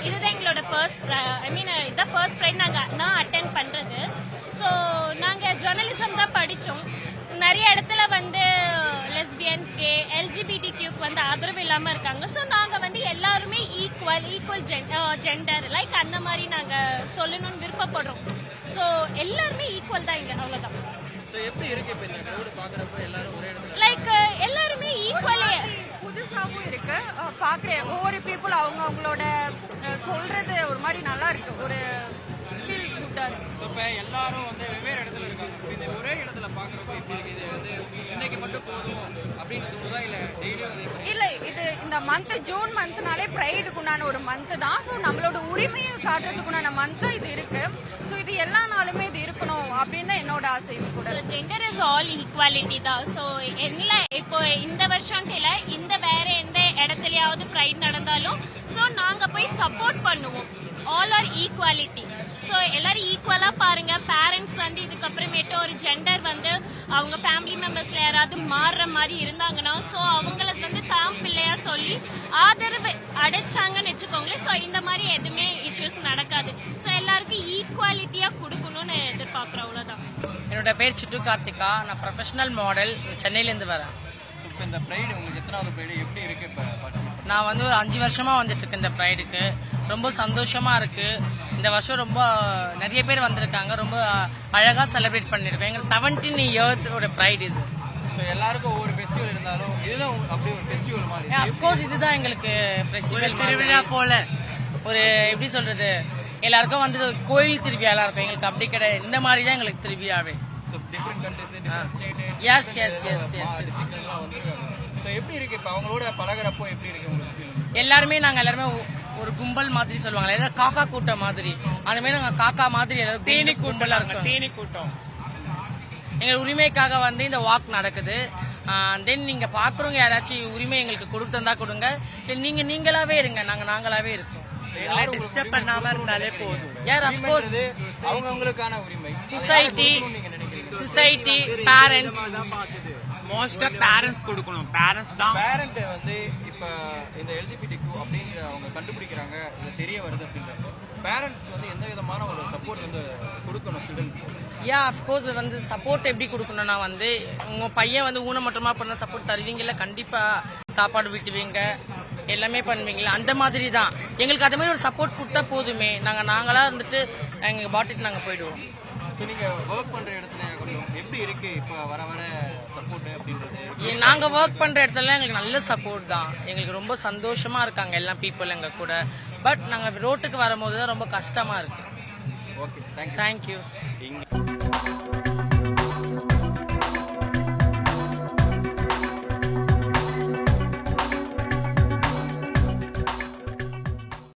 இதுதான் எங்களோட ஃபர்ஸ்ட் இதான் ஃபர்ஸ்ட் ப்ரைட் நான் அட்டென்ட் பண்ணுறது. ஸோ நாங்கள் ஜேர்னலிசம் தான் படித்தோம். நிறைய இடத்துல வந்து லெஸ்பியன்ஸ், கே, எல்ஜிபிடி கியூக்கு வந்து ஆதரவு இல்லாமல் இருக்காங்க. ஸோ நாங்கள் வந்து எல்லாருமே ஈக்குவல் ஜெண்டர் லைக் அந்த மாதிரி நாங்கள் சொல்லணும்னு விருப்பப்படுறோம். ஸோ எல்லாருமே ஈக்குவல் தான் இங்கே, அவ்வளோதான். லைக் எல்லாருமே ஈக்குவலே புதுசாகவும் இருக்கு. பார்க்குறேன் ஒவ்வொரு பீப்புள் அவங்களோட சொல்றது ஒரு மாதிரி நல்லா இருக்கு. ஒரு ஃபீல் குட்டா இருக்கு. இப்போ எல்லாரும் வந்து வெவ்வேறு இடத்துல இருக்காங்க. இந்த ஒரே இடத்துல பார்க்குறப்ப எப்படி இருக்கு? இது வந்து இன்னைக்கு மட்டும் போதும் அப்படின்னு தோணுதா இல்லை டெய்லியும்? இல்லை, இது இந்த மந்த் ஜூன் மந்த்னாலே ப்ரைடுக்குண்டான ஒரு மந்த் தான். ஸோ நம்மளோட உரிமையை காட்டுறதுக்குண்டான மந்த் இது இருக்கு. ஸோ இது எல்லா நாளுமே இது இருக்கணும் அப்படின்னு தான் என்னோட ஆசை கூட. ஜெண்டர் இஸ் ஆல் ஈக்குவாலிட்டி தான். ஸோ என்ன இப்போ இந்த வருஷம் இல்லை, இந்த வேற எந்த இடத்துலயாவது ப்ரைட் நடந்தாலும் ஸோ நாங்கள் போய் சப்போர்ட் பண்ணுவோம். All R equality. ஸோ எல்லாரும் ஈக்குவலா பாருங்க. பேரண்ட்ஸ் வந்து இதுக்கப்புறமேட்டு ஒரு ஜெண்டர் வந்து அவங்க ஃபேமிலி மெம்பர்ஸ்ல யாராவது மாறுற மாதிரி இருந்தாங்கன்னா ஸோ அவங்களுக்கு வந்து தாம் பிள்ளையா சொல்லி ஆதரவு அடைச்சாங்கன்னு வச்சுக்கோங்களேன். ஸோ இந்த மாதிரி எதுவுமே இஷ்யூஸ் நடக்காது. ஸோ எல்லாருக்கும் ஈக்குவாலிட்டியா கொடுக்கணும்னு எதிர்பார்க்குறோம், அவ்வளோதான். என்னோட பேர் சிட்டு கார்த்திகா. நான் ப்ரொஃபஷனல் மாடல், சென்னையிலேருந்து வரேன். இந்த ப்ரைடு உங்களுக்கு எத்தனாவது ப்ரைடு எப்படி இருக்கு? நான் வந்து ஒரு 5 வருஷமா வந்துட்டு இருக்கேன் இந்த ப்ரைடுக்கு. ரொம்ப சந்தோஷமா இருக்கு. இந்த வருஷம் ரொம்ப நிறைய பேர் வந்திருக்காங்க. ரொம்ப அழகா செலிப்ரேட் பண்ணிருக்கோம். எங்களுக்கு 17 இயர்ஸோட ப்ரைடு இது. எல்லாருக்கும் ஒவ்வொரு ஃபெஸ்டிவல் இருந்தாலும் இதுதான் அப்படி ஒரு ஃபெஸ்டிவல் மாதிரி. அஃப்கோர்ஸ் இதுதான் எங்களுக்கு ஃபெஸ்டிவல் திருவிழா போல. ஒரு எப்படி சொல்றது, எல்லாருக்கும் வந்து கோயில் திருவிழா இருக்கும். எங்களுக்கு அப்படி கிடையாது. இந்த மாதிரி தான் எங்களுக்கு திருவிழாவே. Different countries, different state, S S S S டிஸ்ட்ரிக்ட்லாம் வந்திருக்காங்க. ஸோ எப்படி இருக்கு இப்போ அவங்களோட பழகுறப்போ எப்படி இருக்கு உங்களுக்கு? எல்லாருமே நாங்க எல்லாருமே ஒரு கும்பல் மாதிரி சொல்லுவாங்க, எல்லாரும் காக்கா கூட்டம் மாதிரி. அந்த மாதிரி நாங்க காக்கா மாதிரி எல்லாரும் தேனி கும்பலா இருக்கோம். தேனி கூட்டம். எங்க உரிமைக்காக வந்து இந்த வாக் நடக்குது. தென் நீங்க பாக்குறவங்க யாராச்சும் உரிமை எங்களுக்கு கொடுத்தா கொடுங்க. நீங்க நீங்களாவே இருங்க, நாங்க நாங்களாவே இருக்கோம். டிஸ்டர்ப் பண்ணாம இருந்தாலே போதும். யார் அஃப்கோர்ஸ் அவங்களுக்கான உரிமை. சொசைட்டி பேரண்ட்ஸ் மோஸ்டா பேரண்ட்ஸ் கொடுக்கணும். பேரண்ட்ஸ் தான். பேரண்ட் வந்து இப்ப இந்த எல்ஜிபிடிக்கு அப்படிங்கிற அவங்க கண்டுபிடிக்கிறாங்க, இது தெரிய வருது அப்படின்றப்போ பேரண்ட்ஸ் வந்து எந்த விதமான ஒரு சப்போர்ட் வந்து கொடுக்கணும் ஸ்டூடெண்ட்? அஃப்கோர்ஸ் வந்து சப்போர்ட் எப்படி கொடுக்கணும்னா வந்து உங்க பையன் வந்து ஊனமட்டமா பண்ண சப்போர்ட் தருவீங்கல்ல, கண்டிப்பா சாப்பாடு விட்டுவீங்க, எல்லாமே பண்ணுவீங்களா, அந்த மாதிரி தான். எங்களுக்கு அதே மாதிரி ஒரு சப்போர்ட் கொடுத்தா போதுமே. நாங்களா இருந்துட்டு எங்க பாட்டிட்டு நாங்க போயிடுவோம். நீங்க ஒர்க் பண்ற இடத்துல எப்படி இருக்கு இப்ப வர வர சப்போர்ட் அப்படின்றது? நாங்க ஒர்க் பண்ற இடத்துல எங்களுக்கு நல்ல சப்போர்ட் தான். எங்களுக்கு ரொம்ப சந்தோஷமா இருக்காங்க எல்லா பீப்புள் எங்க கூட. பட் நாங்க ரோட்டுக்கு வரும்போது தான் ரொம்ப கஷ்டமா இருக்கு. Okay, thank you.